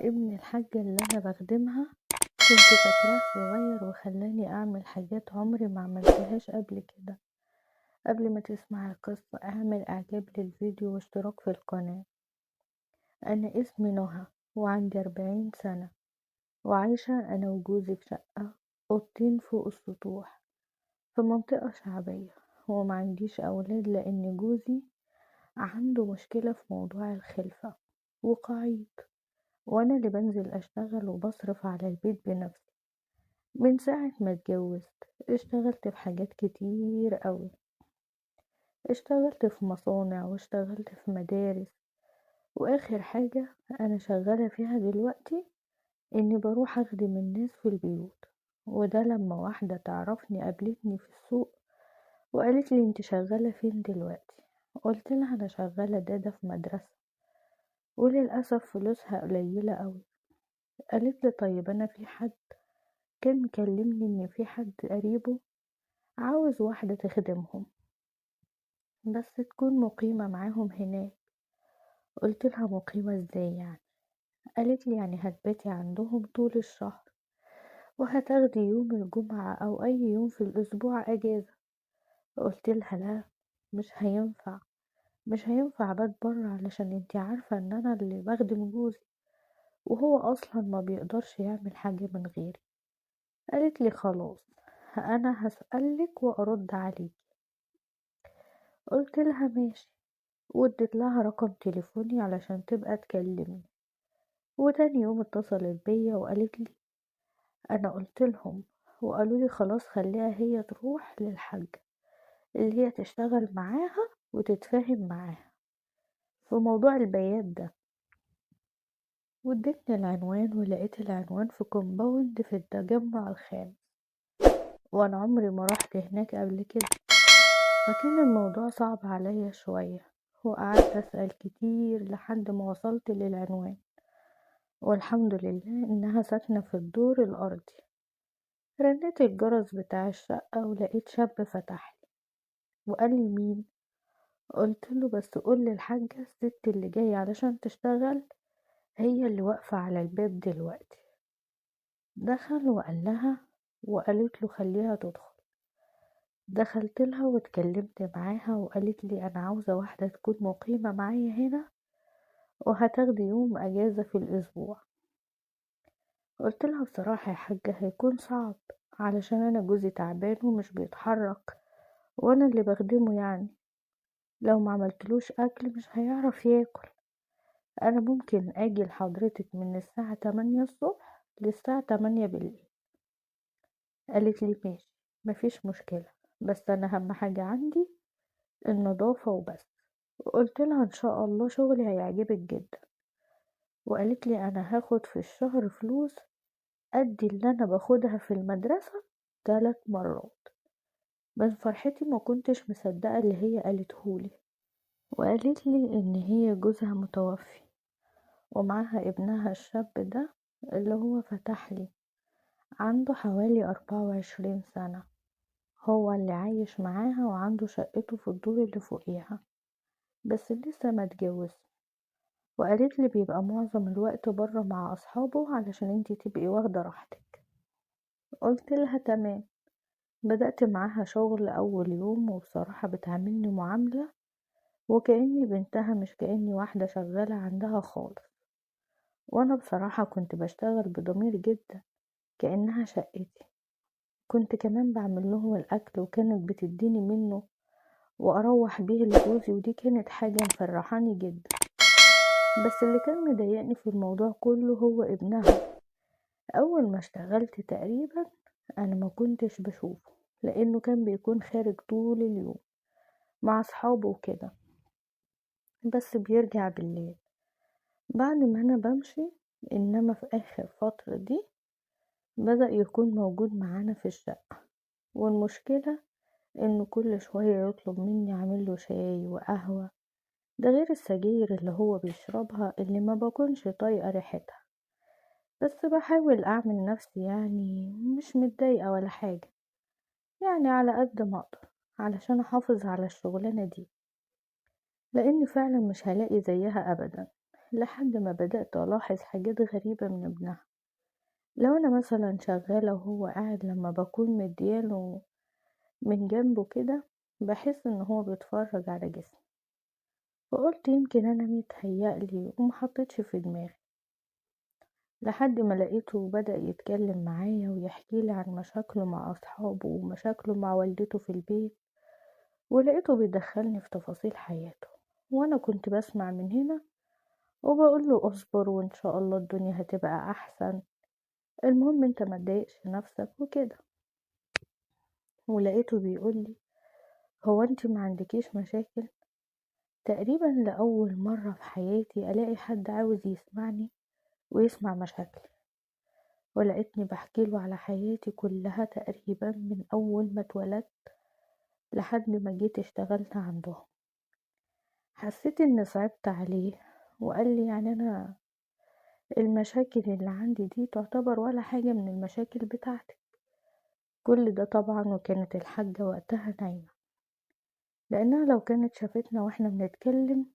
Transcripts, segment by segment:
ابن الحاجة اللي أنا بخدمها كنت فاكراه صغير وخلاني أعمل حاجات عمري ما عملتهاش قبل كده. قبل ما تسمع القصة اعمل إعجاب للفيديو واشتراك في القناة. أنا اسمي نهى وعندي 40 سنة، وعايشة أنا وجوزي في شقة أوضتين فوق السطوح في منطقة شعبية، ومعنديش أولاد لأن جوزي عنده مشكلة في موضوع الخلفة وقعيد، وأنا اللي بنزل أشتغل وبصرف على البيت بنفسي. من ساعة ما اتجوزت اشتغلت في حاجات كتير قوي، اشتغلت في مصانع واشتغلت في مدارس، واخر حاجة انا شغالة فيها دلوقتي اني بروح اخدم الناس في البيوت. وده لما واحدة تعرفني قابلتني في السوق وقالت لي انت شغالة فين دلوقتي؟ قلت لها انا شغالة دادة في مدرسة، وللأسف فلوسها قليلة قوي. قالت لي طيب انا في حد كان مكلمني ان في حد قريبه عاوز واحدة تخدمهم بس تكون مقيمة معاهم هناك. قلت لها مقيمة ازاي يعني؟ قالت لي يعني هتباتي عندهم طول الشهر وهتاخدي يوم الجمعة او اي يوم في الاسبوع اجازة. قلت لها لا، مش هينفع بات بره، علشان انتي عارفة ان انا اللي بخدم جوزي وهو اصلا ما بيقدرش يعمل حاجة من غيري. قالت لي خلاص انا هسألك وارد عليك. قلت لها ماشي، واديت لها رقم تليفوني علشان تبقى تكلمني. وتاني يوم اتصلت بيا وقالت لي انا قلت لهم وقالوا لي خلاص خليها هي تروح للحاجة اللي هي تشتغل معاها وتتفاهم معاها في موضوع البيات ده. وادتني العنوان ولقيت العنوان في كومباوند في التجمع الخامس، وانا عمري ما رحت هناك قبل كده، فكان الموضوع صعب عليا شوية، وقعدت أسأل كتير لحد ما وصلت للعنوان. والحمد لله إنها ساكنة في الدور الأرضي. رنيت الجرس بتاع الشقة ولقيت شاب فتحلي وقال لي مين؟ قلت له بس قول للحاجة الست اللي جاية علشان تشتغل هي اللي واقفة على الباب دلوقتي. دخل وقال لها وقالت له خليها تدخل. دخلت لها واتكلمت معاها وقالت لي أنا عاوزة واحدة تكون مقيمة معايا هنا وهتاخدي يوم أجازة في الأسبوع. قلت لها بصراحة يا حاجة هيكون صعب، علشان أنا جوزي تعبان ومش بيتحرك وأنا اللي بخدمه، يعني لو ما عملتلوش أكل مش هيعرف ياكل. أنا ممكن أجي لحضرتك من الساعة 8 الصبح للساعة 8 بالليل. قالت لي ماشي، مفيش مشكلة، بس أنا أهم حاجة عندي النظافة وبس. وقلت لها إن شاء الله شغلي هيعجبك جدا. وقالت لي أنا هاخد في الشهر فلوس قد اللي أنا باخدها في المدرسة 3 مرات. من فرحتي ما كنتش مصدقة اللي هي قالتهولي. وقالت لي إن هي جوزها متوفي ومعاها ابنها الشاب ده اللي هو فتحلي، عنده حوالي 24 سنة، هو اللي عايش معاها وعنده شقته في الدور اللي فوقيها بس لسه ما اتجوز. وقالت لي بيبقى معظم الوقت بره مع أصحابه علشان انتي تبقي واخدة راحتك. قلت لها تمام. بدأت معاها شغل أول يوم، وبصراحة بتعاملني معاملة وكأني بنتها مش كأني واحدة شغالة عندها خالص. وأنا بصراحة كنت بشتغل بضمير جدا كأنها شقتي. كنت كمان بعمل لهم الأكل وكانت بتديني منه وأروح بيه لجوزي، ودي كانت حاجة مفرحاني جدا. بس اللي كان مضايقني في الموضوع كله هو ابنها. أول ما اشتغلت تقريبا أنا ما كنتش بشوفه لأنه كان بيكون خارج طول اليوم مع أصحابه وكده، بس بيرجع بالليل بعد ما أنا بمشي. إنما في آخر فترة دي بدأ يكون موجود معانا في الشقة، والمشكلة إنه كل شوية يطلب مني أعمله شاي وقهوة، ده غير السجاير اللي هو بيشربها اللي ما بكونش طايقة ريحتها. بس بحاول أعمل نفسي يعني مش متضايقة ولا حاجة، يعني على قد ما أقدر علشان أحافظ على الشغلانة دي، لأني فعلا مش هلاقي زيها أبدا. لحد ما بدأت ألاحظ حاجات غريبة من ابنها. لو أنا مثلا شغالة وهو قاعد، لما بكون مدياله من جنبه كده بحس إن هو بيتفرج على جسمي، وقلت يمكن أنا متهيألي ومحطتش في دماغي، لحد ما لقيته بدأ يتكلم معايا ويحكيلي عن مشاكله مع أصحابه ومشاكله مع والدته في البيت، ولقيته بيدخلني في تفاصيل حياته، وأنا كنت بسمع من هنا وبقوله اصبر وإن شاء الله الدنيا هتبقى أحسن، المهم انت ما تضايقش نفسك وكده. ولقيته بيقولي هو انت ما عندكيش مشاكل؟ تقريبا لأول مرة في حياتي ألاقي حد عاوز يسمعني ويسمع مشاكلي، ولقيتني بحكيله على حياتي كلها تقريبا من أول ما اتولدت لحد ما جيت اشتغلت عندهم. حسيت إني صعبت عليه، وقال لي يعني أنا المشاكل اللي عندي دي تعتبر ولا حاجة من المشاكل بتاعتك. كل ده طبعا وكانت الحاجة وقتها نايمة، لأنها لو كانت شافتنا واحنا بنتكلم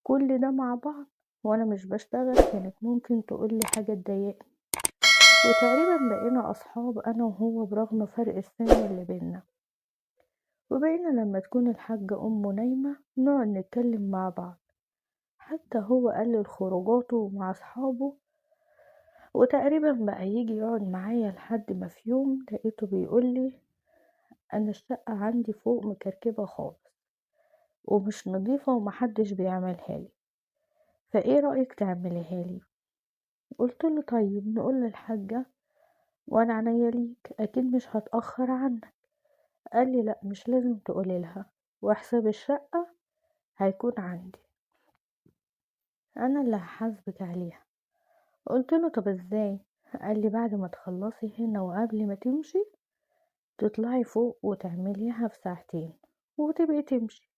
كل ده مع بعض وانا مش بشتغل كانت ممكن تقولي حاجة تضايقني، وتقريبا بقينا أصحاب أنا وهو برغم فرق السن اللي بينا. وبقينا لما تكون الحاجة أمه نايمة نقعد نتكلم مع بعض، حتى هو قلل خروجاته مع أصحابه، وتقريبا بقى يجي يقعد معايا لحد ما في يوم لقيته بيقولي أنا الشقة عندي فوق مكركبة خالص ومش نظيفة ومحدش بيعملها لي، فايه رأيك تعمليها لي؟ قلت له طيب نقول للحاجة وانا عنيا ليك، اكيد مش هتأخر عنك. قال لي لا مش لازم تقولي لها، وحساب الشقة هيكون عندي، انا اللي هحاسبك عليها. قلت له طب ازاي؟ قال لي بعد ما تخلصي هنا وقبل ما تمشي تطلعي فوق وتعمليها في ساعتين وتبقي تمشي.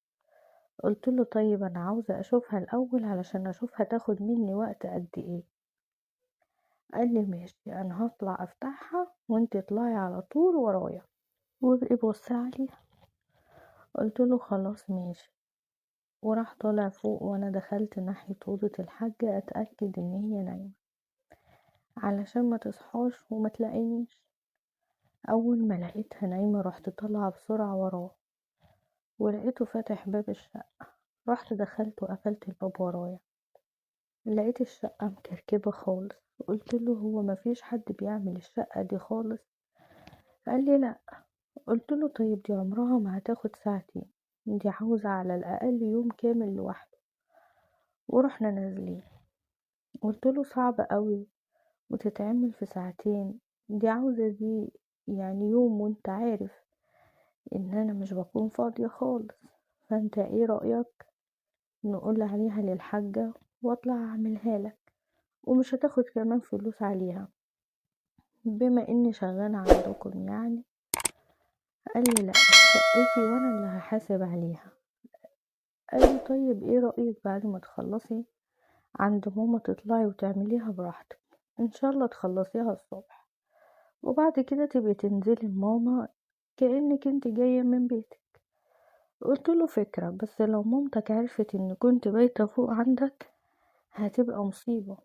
قلت له طيب انا عاوزة اشوفها الاول علشان اشوف هتاخد مني وقت قد ايه. قال لي ماشي انا هطلع افتحها وانت اطلعي على طول ورايا وابقي بصي عليها. قلت له خلاص ماشي، وراح طالع فوق وانا دخلت ناحية اوضة الحاجة اتأكد ان هي نايمة علشان ما تصحاش وما تلاقينيش. اول ما لقيتها نايمة رحت طالعة بسرعة وراه، ولقيته فاتح باب الشقة، رحت دخلت وقفلت الباب ورايا، لقيت الشقة مكركبة خالص. قلت له هو مفيش حد بيعمل الشقة دي خالص؟ قال لي لا. قلت له طيب دي عمرها ما هتاخد ساعتين، دي عاوزة على الأقل يوم كامل لوحده. ورحنا نازلين، قلت له صعب قوي وتتعمل في ساعتين، دي عاوزة دي يعني يوم، وانت عارف ان انا مش بكون فاضية خالص، فانت ايه رأيك نقول عليها للحاجة واطلع اعملها لك، ومش هتاخد كمان فلوس عليها بما اني شغالة عندكم يعني. قال لي لا شقتي وانا اللي هحاسب عليها. قال لي طيب ايه رأيك بعد ما تخلصي عند ماما تطلعي وتعمليها براحتك، ان شاء الله تخلصيها الصبح وبعد كده تبقي تنزلي لماما كأنك انت جاية من بيتك. قلت له فكرة، بس لو مامتك عرفت ان كنت بايتة فوق عندك هتبقى مصيبة.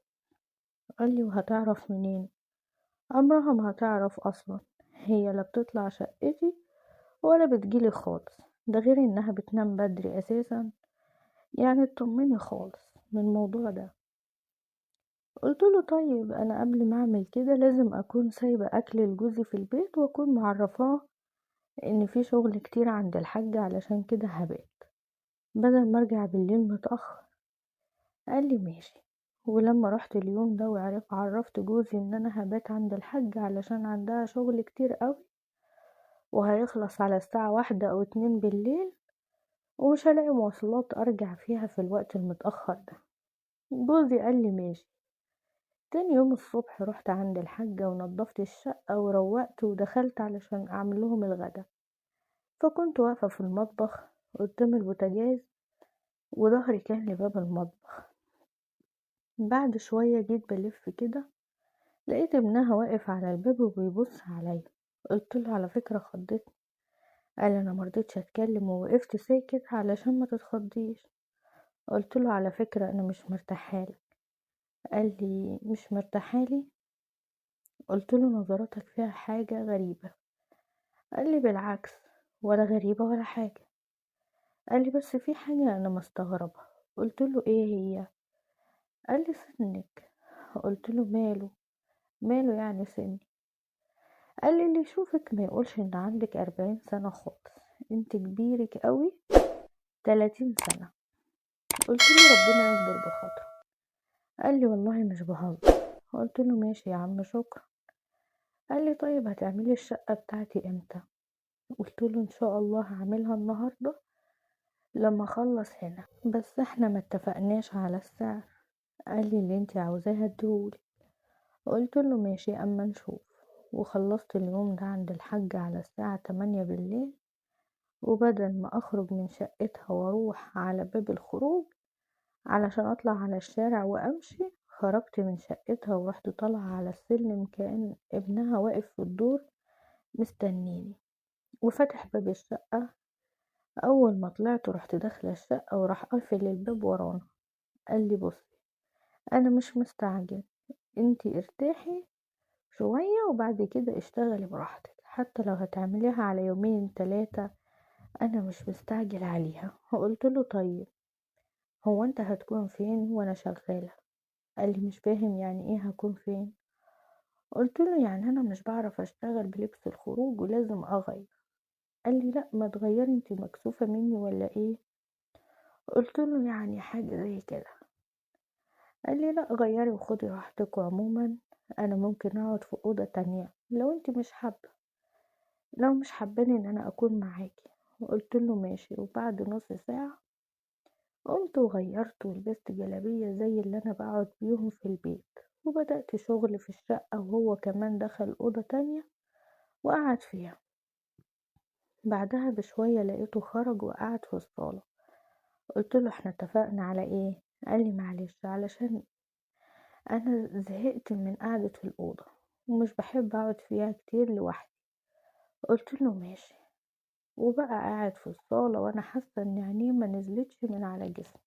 قال لي وهتعرف منين؟ عمرها ما هتعرف اصلا، هي لا بتطلع شقتي ولا بتجيلي خالص، ده غير انها بتنام بدري اساسا، يعني اطمني خالص من الموضوع ده. قلت له طيب انا قبل ما اعمل كده لازم اكون سايبه اكل لجوزي في البيت واكون معرفاه ان في شغل كتير عند الحاجة علشان كده هبات بدل ما ارجع بالليل متأخر. قال لي ماشي. ولما رحت اليوم ده عرفت جوزي ان انا هبات عند الحاجة علشان عندها شغل كتير قوي وهيخلص على الساعة 1 أو 2 بالليل، ومش هلاقي مواصلات ارجع فيها في الوقت المتأخر ده. جوزي قال لي ماشي. تاني يوم الصبح رحت عند الحاجة ونضفت الشقة وروقت ودخلت علشان اعمل لهم الغدا، فكنت واقفة في المطبخ قدام البوتاجاز وظهري كان لباب المطبخ. بعد شوية جيت بلف كده لقيت ابنها واقف على الباب وبيبص عليا. قلت له على فكرة خضتني. قال انا مرضتش اتكلم ووقفت ساكت علشان ما تتخضيش. قلت له على فكرة انا مش مرتاحالك. قال لي مش مرتاحالي؟ قلت له نظراتك فيها حاجة غريبة. قال لي بالعكس، ولا غريبة ولا حاجة. قال لي بس في حاجة انا مستغربة. قلت له ايه هي؟ قال لي سنك. قلت له ماله؟ ماله يعني سني؟ قال لي اللي يشوفك ما يقولش ان عندك 40 سنة خالص، انت كبيرك قوي، 30 سنة. قلت له ربنا يكبر بخاطره. قال لي والله مش بهزر. قلت له ماشي يا عم شكرا. قال لي طيب هتعملي الشقة بتاعتي امتى؟ قلت له ان شاء الله هعملها النهاردة لما اخلص هنا، بس احنا ما اتفقناش على السعر. قال لي اللي انت عاوزاه هديهولي. قلت له ماشي اما نشوف. وخلصت اليوم ده عند الحاجة على الساعة 8 بالليل، وبدل ما اخرج من شقتها واروح على باب الخروج علشان اطلع على الشارع وامشي، خرجت من شقتها ورحت طالعة على السلم كأن ابنها واقف في الدور مستنيني وفتح باب الشقة. اول ما طلعت رحت داخلة الشقة وراح قافل الباب ورانا. قال لي بصي، انا مش مستعجل، انتي ارتاحي شوية وبعد كده اشتغلي براحتك، حتى لو هتعمليها على يومين 3، انا مش مستعجل عليها. قلت له طيب هو انت هتكون فين وانا شغالة؟ قال لي مش فاهم يعني ايه هكون فين؟ قلت له يعني انا مش بعرف اشتغل بلبس الخروج ولازم اغير. قال لي لا ما تغيري، انت مكسوفة مني ولا ايه؟ قلت له يعني حاجة زي كده. قال لي لا غيري وخدي راحتك، وعموما انا ممكن اقعد في اوضة تانية لو انت مش حابة، لو مش حاباني ان انا اكون معاكي. قلت له ماشي. وبعد نص ساعة قمت وغيرت ولبست جلابية زي اللي انا بقعد بيهم في البيت، وبدأت شغل في الشقة، وهو كمان دخل أوضة تانية وقعد فيها. بعدها بشوية لقيته خرج وقعد في الصالة. قلت له احنا اتفقنا على ايه؟ قال لي معلش علشان انا زهقت من قعدة الأوضة ومش بحب اقعد فيها كتير لوحدي. قلت له ماشي. وبقى قاعد في الصالة وانا حاسة ان عينيه ما نزلتش من على جسمي.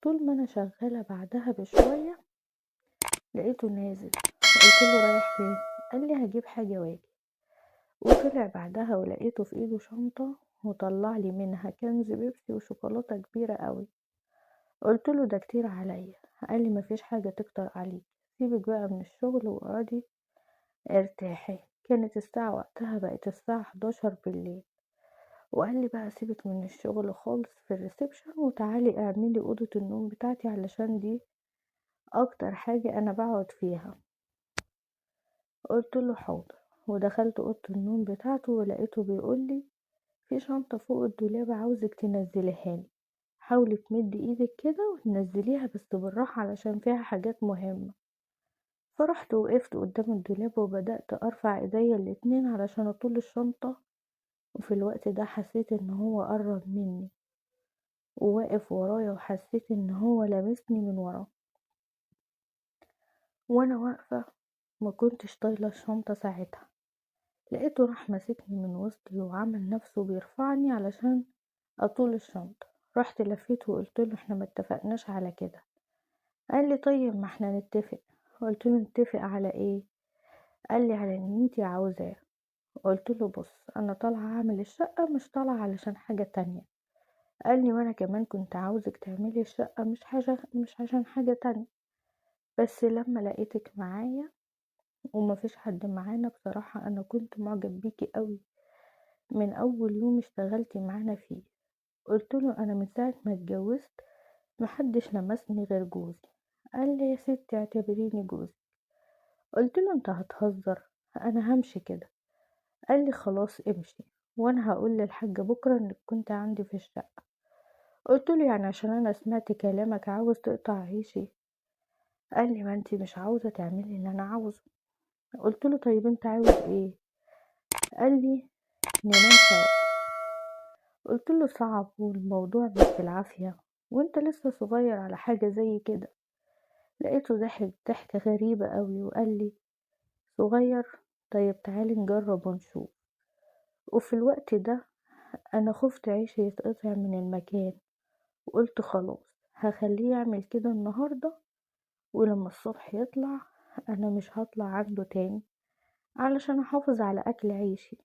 طول ما انا شغالة بعدها بشوية لقيته نازل. قلت له رايح فين؟ قال لي هجيب حاجة واجي. وطلع بعدها ولقيته في ايده شنطة وطلع لي منها كنز بيبسي وشوكولاتة كبيرة قوي. قلت له ده كتير عليا. قال لي مفيش حاجة تكتر عليك، سيبك بقى من الشغل واقعدي ارتاحي. كانت الساعة وقتها بقت الساعة 11 بالليل. وقال لي بقى سيبك من الشغل خالص في الريسبشن وتعالي اعملي أوضة النوم بتاعتي علشان دي اكتر حاجة انا بقعد فيها. قلت له حاضر. ودخلت أوضة النوم بتاعته ولقيته بيقول لي في شنطة فوق الدولاب عاوزك تنزليها لي، حاولي تمدي ايدك كده وتنزليها بس بالراحة علشان فيها حاجات مهمة. فرحت وقفت قدام الدولاب وبدأت أرفع ايديا الاتنين علشان أطول الشنطة. وفي الوقت ده حسيت ان هو قرب مني وواقف ورايا، وحسيت ان هو لامسني من ورا وانا واقفة. ما كنتش طايلة الشنطة ساعتها. لقيته راح ماسكني من وسطي وعمل نفسه بيرفعني علشان اطول الشنطة. رحت لفيت وقلت له احنا ما اتفقناش على كده. قال لي طيب ما احنا نتفق. قلت له نتفق على ايه؟ قال لي على ان انتي عاوزاه. قلت له بص انا طالعة اعمل الشقة، مش طالعة علشان حاجة تانية. قال لي وانا كمان كنت عاوزك تعملي الشقة مش عشان حاجة تانية، بس لما لقيتك معايا ومفيش حد معانا بصراحة انا كنت معجب بيكي قوي من اول يوم اشتغلتي معانا فيه. قلت له انا من ساعة ما اتجوزت محدش لمسني غير جوزي. قال لي يا ستي اعتبريني جوزي. قلت له انت هتهزر، انا همشي كده. قال لي خلاص امشي، وانا هقول للحاجة بكرة انك كنت عندي في الشقة. قلت له يعني عشان انا سمعت كلامك عاوز تقطع عيشي؟ قال لي ما انتي مش عاوزة تعملي اللي انا عاوزه. قلت له طيب انت عاوز ايه؟ قال لي ننام سوا. قلت له صعب والموضوع مش بالعافية وانت لسه صغير على حاجة زي كده. لقيته ضحك ضحكة غريبة قوي وقال لي صغير؟ طيب تعالي نجرب ونشوف. وفي الوقت ده انا خفت عيشي يتقطع من المكان وقلت خلاص هخليه يعمل كده النهاردة، ولما الصبح يطلع انا مش هطلع عنده تاني علشان احافظ على اكل عيشي.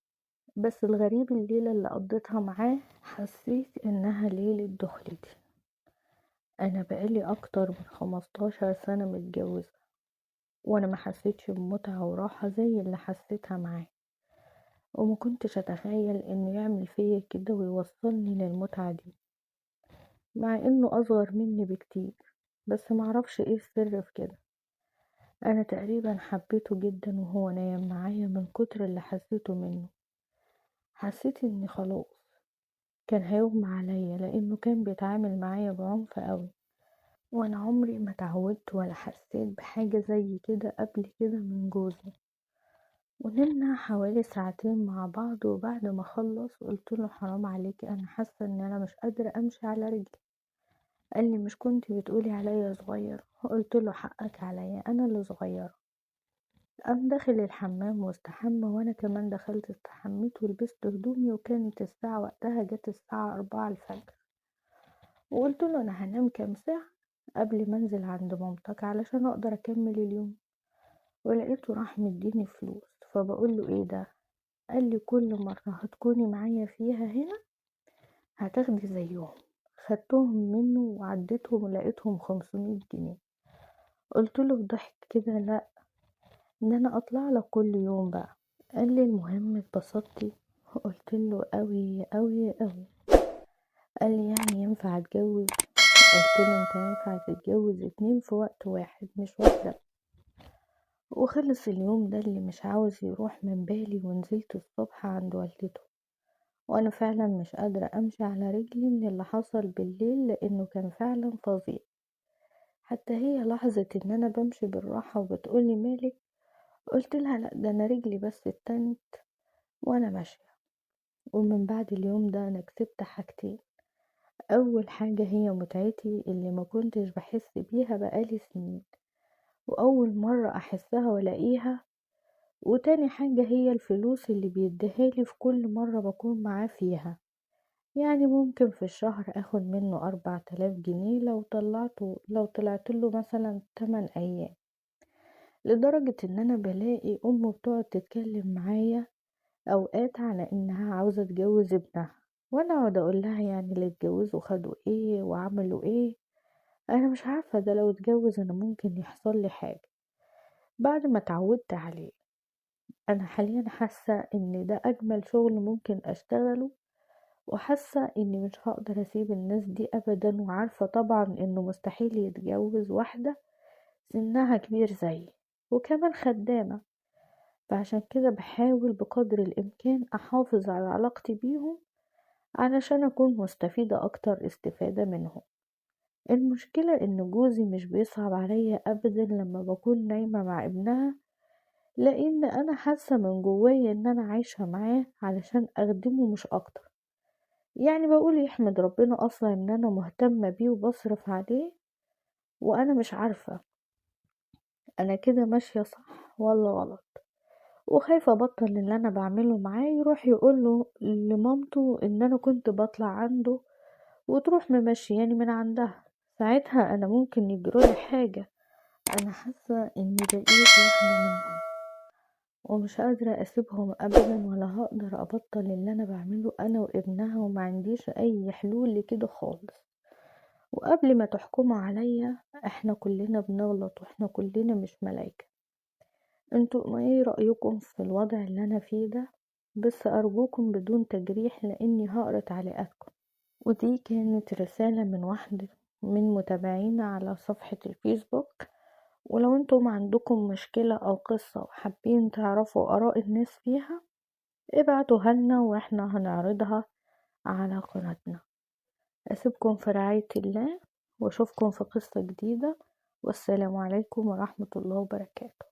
بس الغريب الليلة اللي قضيتها معاه حسيت انها ليلة دخلتي. انا بقالي اكتر من 15 سنة متجوزة، وانا ما حسيتش بمتعة وراحة زي اللي حسيتها معاه، وما كنتش اتخيل انه يعمل فيا كده ويوصلني للمتعة دي، مع انه اصغر مني بكتير. بس معرفش ايه السر في كده. انا تقريبا حبيته جدا وهو نايم معايا من كتر اللي حسيته منه. حسيت اني خلاص كان هيغمى عليا، لانه كان بيتعامل معايا بعنف قوي، وانا عمري ما اتعودت ولا حسيت بحاجة زي كده قبل كده من جوزي. ونمنا حوالي ساعتين مع بعض، وبعد ما خلص قلت له حرام عليكي، انا حاسة ان انا مش قادرة امشي على رجلي. قال لي مش كنتي بتقولي عليا صغير؟ قلت له حقك عليا، انا اللي صغيرة. قام داخل الحمام واستحمى، وانا كمان دخلت استحميت ولبست هدومي، وكانت الساعة وقتها جت الساعة 4 الفجر. وقلت له انا هنام كام ساعة قبل ما انزل عند مامتك علشان اقدر اكمل اليوم. ولقيته راح مديني فلوس، فبقول له ايه ده؟ قال لي كل مرة هتكوني معايا فيها هنا هتاخدي زيهم. خدتهم منه وعديتهم ولقيتهم 500 جنيه. قلت له بضحك كده لا، ان انا اطلع لك كل يوم بقى. قال لي المهم اتبسطتي؟ قلت له قوي قوي قوي. قال لي يعني ينفع اتجوز؟ قلت له انت ينفع تتجوز 2 في وقت واحد مش واحدة. وخلص اليوم ده اللي مش عاوز يروح من بالي، ونزلت الصبح عند والدته، وانا فعلا مش قادرة امشي على رجلي من اللي حصل بالليل، لانه كان فعلا فظيع. حتى هي لاحظت ان انا بمشي بالراحة وبتقولي مالك؟ قلت لها لا، ده انا رجلي بس اتنت وانا ماشية. ومن بعد اليوم ده انا كسبت حاجتين. اول حاجة هي متعتي اللي ما كنتش بحس بيها بقالي سنين، واول مرة احسها والاقيها. وتاني حاجة هي الفلوس اللي بيديهالي في كل مرة بكون معاه فيها. يعني ممكن في الشهر اخد منه 4000 جنيه لو طلعت له مثلا 8 ايام. لدرجة ان انا بلاقي امه بتقعد تتكلم معايا اوقات على انها عاوزة تجوز ابنها، وانا اقعد اقول لها يعني اللي اتجوزوا خدوا ايه وعملوا ايه؟ انا مش عارفة ده لو اتجوز انا ممكن يحصل لي حاجة. بعد ما اتعودت عليه، انا حاليا حاسة ان ده اجمل شغل ممكن اشتغله، وحاسة اني مش هقدر اسيب الناس دي ابدا، وعارفة طبعا انه مستحيل يتجوز واحدة سنها كبير زيي وكمان خدامة. فعشان كده بحاول بقدر الامكان احافظ على علاقتي بيهم علشان اكون مستفيدة اكتر استفادة منهم. المشكلة ان جوزي مش بيصعب عليا ابدا لما بكون نايمة مع ابنها، لان انا حاسة من جوايا ان انا عايشة معاه علشان اخدمه مش اكتر. يعني بقول يحمد ربنا اصلا ان انا مهتمة بيه وبصرف عليه. وانا مش عارفة انا كده ماشية صح ولا غلط، وخايفة ابطل اللي انا بعمله معاه يروح يقوله لمامته ان انا كنت بطلع عنده وتروح ممشياني من عندها. ساعتها انا ممكن يجرالي حاجة. انا حاسة اني بقيت واحدة منهم، ومش قادرة اسيبهم ابدا، ولا هقدر ابطل اللي انا بعمله انا وابنها، وما عنديش اي حلول لكده خالص. وقبل ما تحكموا عليا، احنا كلنا بنغلط واحنا كلنا مش ملايكة. انتوا ايه رأيكم في الوضع اللي انا فيه ده؟ بس ارجوكم بدون تجريح لاني هقرا تعليقاتكم. ودي كانت رسالة من واحدة من متابعينا على صفحة الفيسبوك. ولو انتم عندكم مشكلة او قصة وحابين تعرفوا اراء الناس فيها، ابعتوها لنا واحنا هنعرضها على قناتنا. أسيبكم في رعاية الله، وأشوفكم في قصة جديدة. والسلام عليكم ورحمة الله وبركاته.